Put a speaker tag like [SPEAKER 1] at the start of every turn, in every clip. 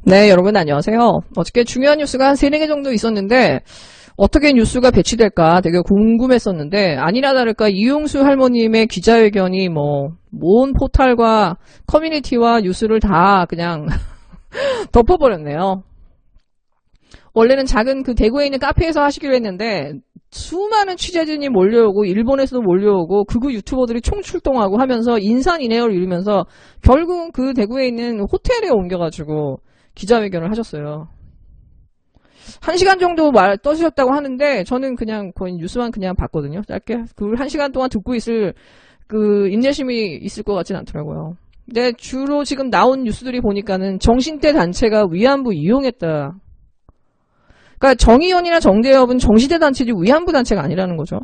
[SPEAKER 1] 네, 여러분 안녕하세요. 어저께 중요한 뉴스가 한 3-4개 정도 있었는데 어떻게 뉴스가 배치될까 되게 궁금했었는데 아니나 다를까 이용수 할머님의 기자회견이 모은 포탈과 커뮤니티와 뉴스를 다 그냥 덮어버렸네요. 원래는 작은 그 대구에 있는 카페에서 하시기로 했는데 수많은 취재진이 몰려오고 일본에서도 몰려오고 극우 유튜버들이 총출동하고 하면서 인산인해를 이루면서 결국 그 대구에 있는 호텔에 옮겨가지고 기자회견을 하셨어요. 1시간 정도 떠주셨다고 하는데 저는 그냥 거의 뉴스만 그냥 봤거든요. 짧게 그 1시간 동안 듣고 있을 그 인내심이 있을 것 같진 않더라고요. 근데 주로 지금 나온 뉴스들이 보니까는 정신대 단체가 위안부 이용했다. 그러니까 정의연이나 정대협은 정시대 단체지 위안부 단체가 아니라는 거죠.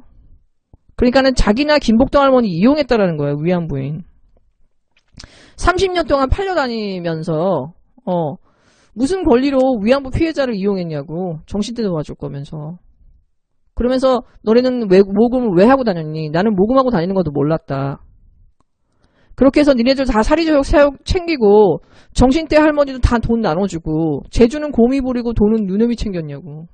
[SPEAKER 1] 그러니까는 자기나 김복동 할머니 이용했다라는 거예요. 위안부인. 30년 동안 팔려다니면서 무슨 권리로 위안부 피해자를 이용했냐고. 정신대 도와줄 거면서. 그러면서 너네는 모금을 왜 하고 다녔니? 나는 모금하고 다니는 것도 몰랐다. 그렇게 해서 니네들 다 사리조약 챙기고 정신대 할머니도 다 돈 나눠주고 제주는 곰이 부리고 돈은 누놈이 챙겼냐고.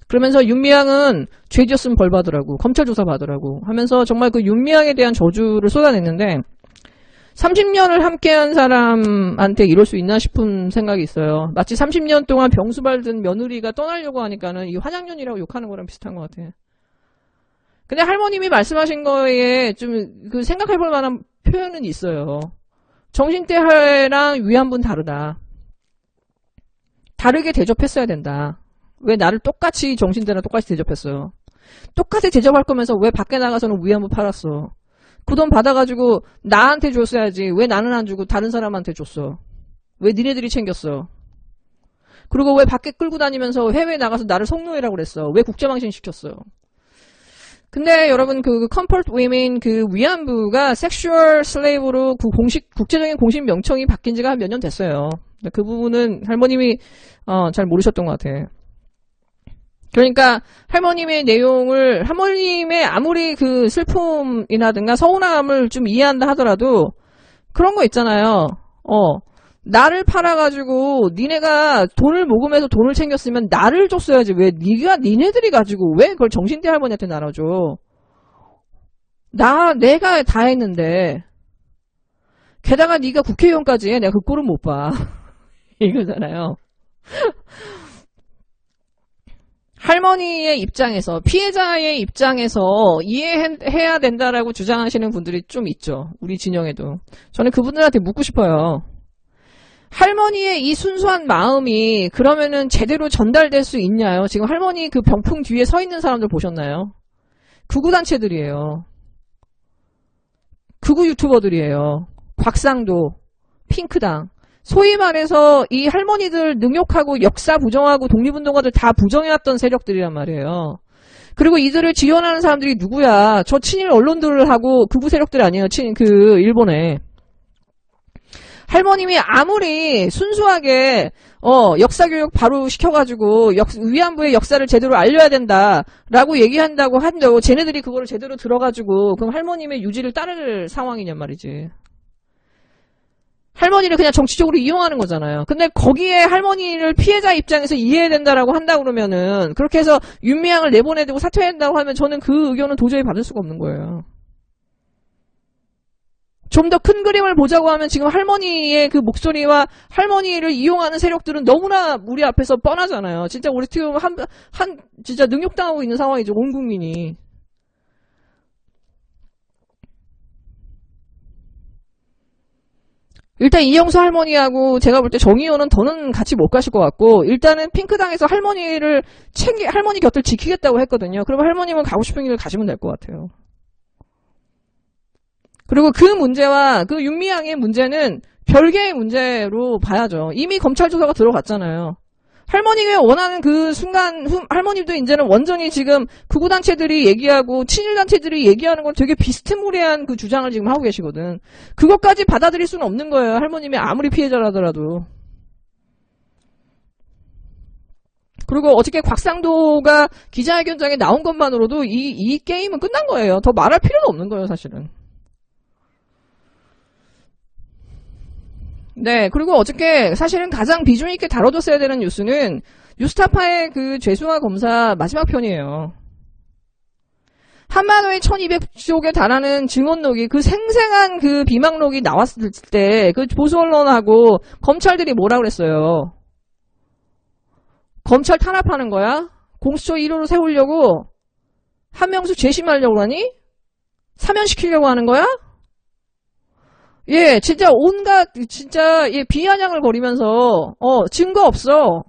[SPEAKER 1] 그러면서 윤미향은 죄 지었으면 벌 받으라고 검찰 조사 받으라고 하면서 정말 그 윤미향에 대한 저주를 쏟아냈는데 30년을 함께한 사람한테 이럴 수 있나 싶은 생각이 있어요. 마치 30년 동안 병수 밟은 며느리가 떠나려고 하니까는 이 환양년이라고 욕하는 거랑 비슷한 것 같아. 근데 할머님이 말씀하신 거에 좀 그 생각해볼 만한 표현은 있어요. 정신대랑 위안부는 다르다. 다르게 대접했어야 된다. 왜 나를 똑같이 정신대랑 똑같이 대접했어요? 똑같이 대접할 거면서 왜 밖에 나가서는 위안부 팔았어? 그 돈 받아가지고 나한테 줬어야지. 왜 나는 안 주고 다른 사람한테 줬어? 왜 니네들이 챙겼어? 그리고 왜 밖에 끌고 다니면서 해외에 나가서 나를 성노예라고 그랬어? 왜 국제망신 시켰어? 근데 여러분 그 컴포트 위민 그 위안부가 섹슈얼 슬레이브로 그 국제적인 공식 명칭이 바뀐 지가 한 몇 년 됐어요. 그 부분은 할머님이 잘 모르셨던 것 같아. 그러니까 할머님의 내용을 할머님의 아무리 그 슬픔이라든가 서운함을 좀 이해한다 하더라도 그런 거 있잖아요. 나를 팔아가지고 니네가 돈을 모금해서 돈을 챙겼으면 나를 줬어야지. 왜 니네들이 가지고 왜 그걸 정신대 할머니한테 나눠줘? 내가 다 했는데 게다가 네가 국회의원까지 해. 내가 그 꼴은 못 봐. 이거잖아요. 할머니의 입장에서 피해자의 입장에서 이해해야 된다라고 주장하시는 분들이 좀 있죠. 우리 진영에도. 저는 그분들한테 묻고 싶어요. 할머니의 이 순수한 마음이 그러면은 제대로 전달될 수 있냐요? 지금 할머니 그 병풍 뒤에 서 있는 사람들 보셨나요? 극우단체들이에요. 극우 유튜버들이에요. 곽상도, 핑크당. 소위 말해서 이 할머니들 능욕하고 역사 부정하고 독립운동가들 다 부정해왔던 세력들이란 말이에요. 그리고 이들을 지원하는 사람들이 누구야? 저 친일 언론들하고 극우 세력들 아니에요. 일본에. 할머님이 아무리 순수하게 역사교육 바로 시켜가지고 위안부의 역사를 제대로 알려야 된다라고 얘기한다고 한다고 쟤네들이 그거를 제대로 들어가지고 그럼 할머님의 유지를 따를 상황이냔 말이지. 할머니를 그냥 정치적으로 이용하는 거잖아요. 근데 거기에 할머니를 피해자 입장에서 이해해야 된다라고 한다 그러면은 그렇게 해서 윤미향을 내보내야 되고 사퇴해야 된다고 하면 저는 그 의견은 도저히 받을 수가 없는 거예요. 좀 더 큰 그림을 보자고 하면 지금 할머니의 그 목소리와 할머니를 이용하는 세력들은 너무나 우리 앞에서 뻔하잖아요. 진짜 우리 어떻게 보면 진짜 능욕당하고 있는 상황이죠. 온 국민이. 일단 이영수 할머니하고 제가 볼 때 정의연은 더는 같이 못 가실 것 같고 일단은 핑크당에서 할머니 곁을 지키겠다고 했거든요. 그러면 할머님은 가고 싶은 길을 가시면 될 것 같아요. 그리고 그 문제와 그 윤미향의 문제는 별개의 문제로 봐야죠. 이미 검찰 조사가 들어갔잖아요. 할머니가 원하는 그 순간 할머님도 이제는 완전히 지금 극우단체들이 얘기하고 친일단체들이 얘기하는 건 되게 비스무리한 그 주장을 지금 하고 계시거든. 그것까지 받아들일 수는 없는 거예요. 할머님이 아무리 피해자라더라도. 그리고 어저께 곽상도가 기자회견장에 나온 것만으로도 이 게임은 끝난 거예요. 더 말할 필요도 없는 거예요, 사실은. 네, 그리고 어저께 사실은 가장 비중 있게 다뤄줬어야 되는 뉴스는 뉴스타파의 그 죄수화 검사 마지막 편이에요. 한만호의 1200쪽에 달하는 증언록이 그 생생한 그 비망록이 나왔을 때 그 보수 언론하고 검찰들이 뭐라 그랬어요? 검찰 탄압하는 거야? 공수처 1호로 세우려고? 한명수 재심하려고 하니? 사면시키려고 하는 거야? 예, 진짜 온갖, 진짜, 예, 비아냥을 거리면서, 증거 없어.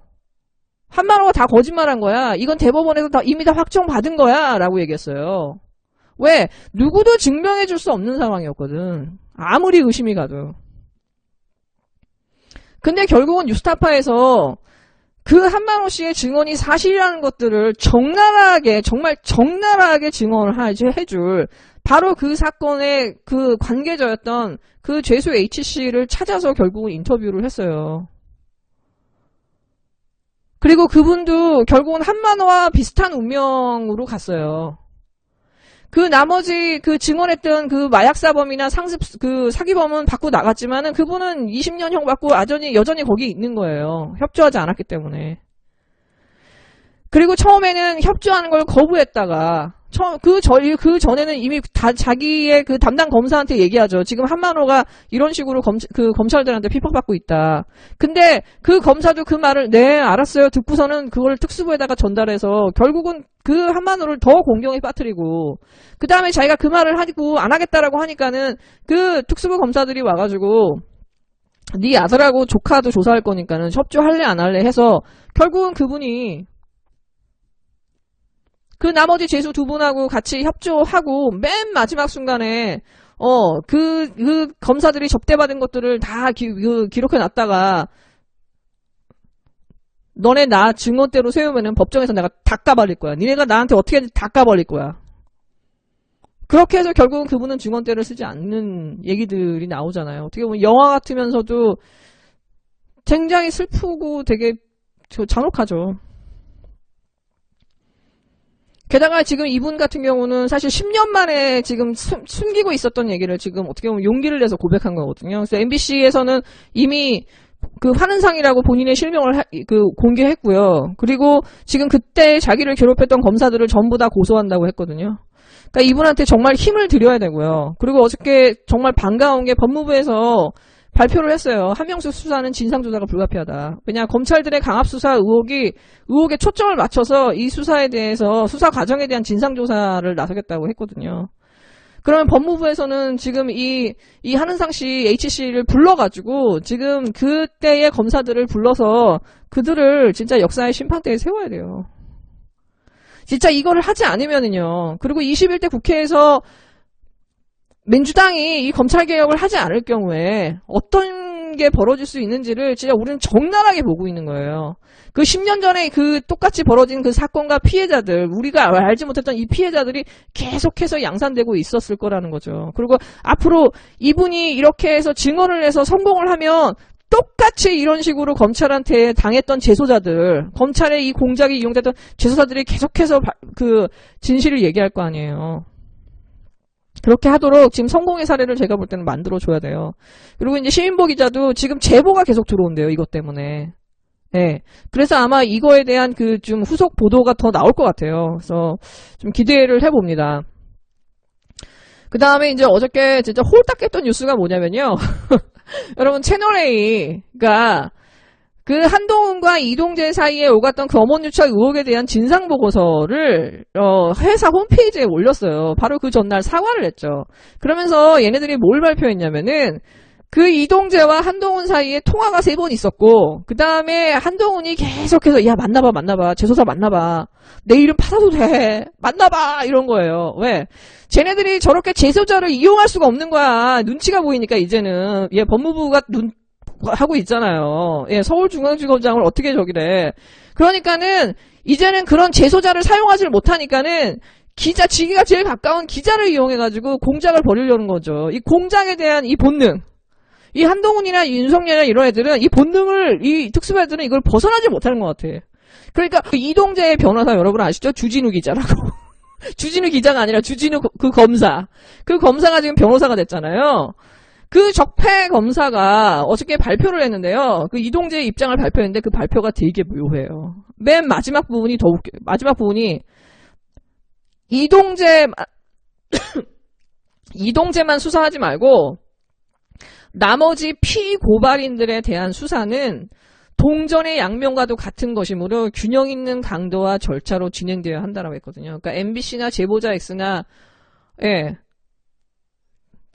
[SPEAKER 1] 한만호가 다 거짓말한 거야. 이건 대법원에서 이미 다 확정받은 거야. 라고 얘기했어요. 왜? 누구도 증명해줄 수 없는 상황이었거든. 아무리 의심이 가도. 근데 결국은 뉴스타파에서 그 한만호 씨의 증언이 사실이라는 것들을 적나라하게, 정말 적나라하게 증언을 해줄 바로 그 사건의 그 관계자였던 그 죄수 H씨를 찾아서 결국은 인터뷰를 했어요. 그리고 그분도 결국은 한만호와 비슷한 운명으로 갔어요. 그 나머지 그 증언했던 그 마약사범이나 그 사기범은 받고 나갔지만은 그분은 20년형 받고 여전히 거기 있는 거예요. 협조하지 않았기 때문에. 그리고 처음에는 협조하는 걸 거부했다가 그 전에는 이미 다 자기의 그 담당 검사한테 얘기하죠. 지금 한만호가 이런 식으로 검찰들한테 핍박받고 있다. 근데 그 검사도 그 말을 네 알았어요 듣고서는 그걸 특수부에다가 전달해서 결국은 그 한만호를 더 공경에 빠뜨리고 그 다음에 자기가 그 말을 하고 안 하겠다라고 하니까는 그 특수부 검사들이 와가지고 네 아들하고 조카도 조사할 거니까는 협조할래 안 할래 해서 결국은 그분이 그 나머지 죄수 두 분하고 같이 협조하고 맨 마지막 순간에 그 검사들이 접대받은 것들을 다 기록해 놨다가 너네 나 증언대로 세우면은 법정에서 내가 다 까발릴 거야. 니네가 나한테 어떻게든 다 까발릴 거야. 그렇게 해서 결국은 그분은 증언대를 쓰지 않는 얘기들이 나오잖아요. 어떻게 보면 영화 같으면서도 굉장히 슬프고 되게 잔혹하죠. 게다가 지금 이분 같은 경우는 사실 10년 만에 지금 숨기고 있었던 얘기를 지금 어떻게 보면 용기를 내서 고백한 거거든요. 그래서 MBC에서는 이미 그 환은상이라고 본인의 실명을 공개했고요. 그리고 지금 그때 자기를 괴롭혔던 검사들을 전부 다 고소한다고 했거든요. 그러니까 이분한테 정말 힘을 드려야 되고요. 그리고 어저께 정말 반가운 게 법무부에서 발표를 했어요. 한명수 수사는 진상조사가 불가피하다. 왜냐 검찰들의 강압수사 의혹에 초점을 맞춰서 이 수사에 대해서 수사 과정에 대한 진상조사를 나서겠다고 했거든요. 그러면 법무부에서는 지금 이 한은상 씨 H씨를 불러가지고 지금 그때의 검사들을 불러서 그들을 진짜 역사의 심판대에 세워야 돼요. 진짜 이거를 하지 않으면은요. 그리고 21대 국회에서 민주당이 이 검찰개혁을 하지 않을 경우에 어떤 게 벌어질 수 있는지를 진짜 우리는 적나라하게 보고 있는 거예요. 그 10년 전에 그 똑같이 벌어진 그 사건과 피해자들, 우리가 알지 못했던 이 피해자들이 계속해서 양산되고 있었을 거라는 거죠. 그리고 앞으로 이분이 이렇게 해서 증언을 해서 성공을 하면 똑같이 이런 식으로 검찰한테 당했던 재소자들, 검찰의 이 공작이 이용됐던 재소자들이 계속해서 그 진실을 얘기할 거 아니에요. 그렇게 하도록 지금 성공의 사례를 제가 볼 때는 만들어줘야 돼요. 그리고 이제 시민보 기자도 지금 제보가 계속 들어온대요. 이것 때문에. 네. 그래서 아마 이거에 대한 그 좀 후속 보도가 더 나올 것 같아요. 그래서 좀 기대를 해봅니다. 그 다음에 이제 어저께 진짜 홀딱 깼던 뉴스가 뭐냐면요. 여러분 채널A가 그 한동훈과 이동재 사이에 오갔던 그 엄원유착 의혹에 대한 진상보고서를 회사 홈페이지에 올렸어요. 바로 그 전날 사과를 했죠. 그러면서 얘네들이 뭘 발표했냐면은 그 이동재와 한동훈 사이에 통화가 3번 있었고 그 다음에 한동훈이 계속해서 야 만나봐 재소사 만나봐 내 이름 팔아도 돼 만나봐 이런 거예요. 왜? 쟤네들이 저렇게 재소자를 이용할 수가 없는 거야. 눈치가 보이니까 이제는 법무부가 하고 있잖아요. 예, 서울중앙지검장을 어떻게 저기래. 그러니까는 이제는 그런 재소자를 사용하지 못하니까는 지기가 제일 가까운 기자를 이용해가지고 공작을 벌이려는 거죠. 이 공작에 대한 이 본능. 이 한동훈이나 윤석열이나 이런 애들은 이 본능을, 이 특수부애들은 이걸 벗어나지 못하는 것 같아. 그러니까 이동재의 변호사 여러분 아시죠? 주진우 기자라고. 주진우 기자가 아니라 주진우 그 검사. 그 검사가 지금 변호사가 됐잖아요. 그 적폐 검사가 어저께 발표를 했는데요. 그 이동재의 입장을 발표했는데 그 발표가 되게 묘해요. 맨 마지막 부분이 더 웃겨요. 마지막 부분이 이동재만 수사하지 말고 나머지 피고발인들에 대한 수사는 동전의 양면과도 같은 것이므로 균형 있는 강도와 절차로 진행되어야 한다라고 했거든요. 그러니까 MBC나 제보자 X나 예.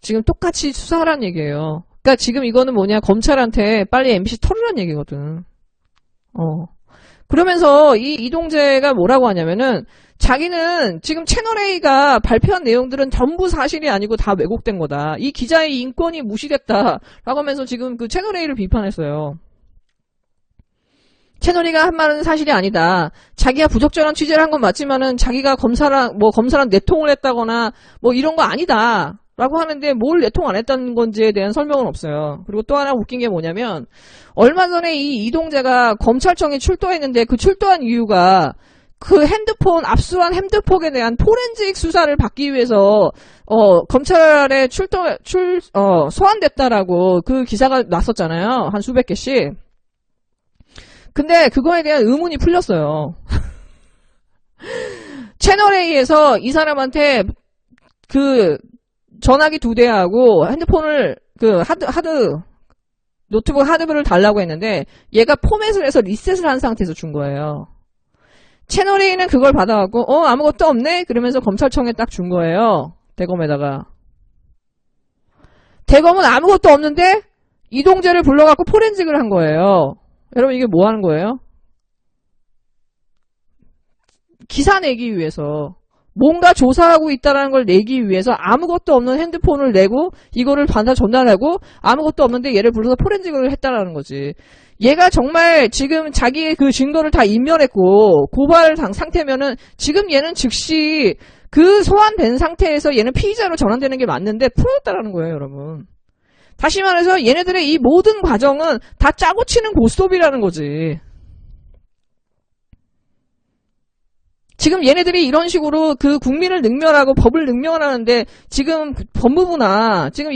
[SPEAKER 1] 지금 똑같이 수사하라는 얘기예요. 그러니까 지금 이거는 뭐냐, 검찰한테 빨리 MBC 털으라는 얘기거든. 그러면서 이 이동재가 뭐라고 하냐면은 자기는 지금 채널A가 발표한 내용들은 전부 사실이 아니고 다 왜곡된 거다. 이 기자의 인권이 무시됐다라고 하면서 지금 그 채널A를 비판했어요. 채널A가 한 말은 사실이 아니다. 자기가 부적절한 취재를 한 건 맞지만은 자기가 검사랑 내통을 했다거나 뭐 이런 거 아니다. 라고 하는데 뭘 내통 안 했다는 건지에 대한 설명은 없어요. 그리고 또 하나 웃긴 게 뭐냐면 얼마 전에 이 이동재가 검찰청에 출두했는데 그 출두한 이유가 그 압수한 핸드폰에 대한 포렌식 수사를 받기 위해서 검찰에 소환됐다라고 그 기사가 났었잖아요. 한 수백 개씩. 근데 그거에 대한 의문이 풀렸어요. 채널A에서 이 사람한테 그 전화기 2대하고 핸드폰을 노트북 하드를 달라고 했는데 얘가 포맷을 해서 리셋을 한 상태에서 준 거예요. 채널A는 그걸 받아갖고 아무것도 없네? 그러면서 검찰청에 딱 준 거예요. 대검에다가. 대검은 아무것도 없는데 이동재를 불러갖고 포렌식을 한 거예요. 여러분 이게 뭐 하는 거예요? 기사 내기 위해서 뭔가 조사하고 있다는 걸 내기 위해서 아무것도 없는 핸드폰을 내고 이거를 받아 전달하고 아무것도 없는데 얘를 불러서 포렌식을 했다라는 거지. 얘가 정말 지금 자기의 그 증거를 다 인멸했고 고발 상태면은 지금 얘는 즉시 그 소환된 상태에서 얘는 피의자로 전환되는 게 맞는데 풀었다라는 거예요, 여러분. 다시 말해서 얘네들의 이 모든 과정은 다 짜고 치는 고스톱이라는 거지. 지금 얘네들이 이런 식으로 그 국민을 능멸하고 법을 능멸하는데 지금 법무부나 지금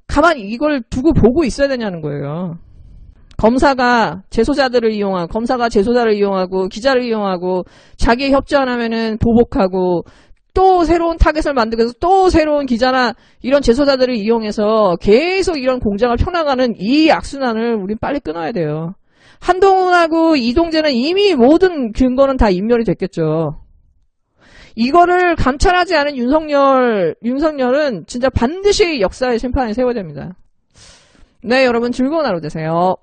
[SPEAKER 1] 가만히 이걸 두고 보고 있어야 되냐는 거예요. 검사가 제소자를 이용하고 기자를 이용하고 자기의 협조 안 하면은 보복하고 또 새로운 타겟을 만들고 해서 또 새로운 기자나 이런 제소자들을 이용해서 계속 이런 공장을 펴나가는 이 악순환을 우린 빨리 끊어야 돼요. 한동훈하고 이동재는 이미 모든 근거는 다 인멸이 됐겠죠. 이거를 감찰하지 않은 윤석열은 진짜 반드시 역사의 심판에 세워야 됩니다. 네, 여러분 즐거운 하루 되세요.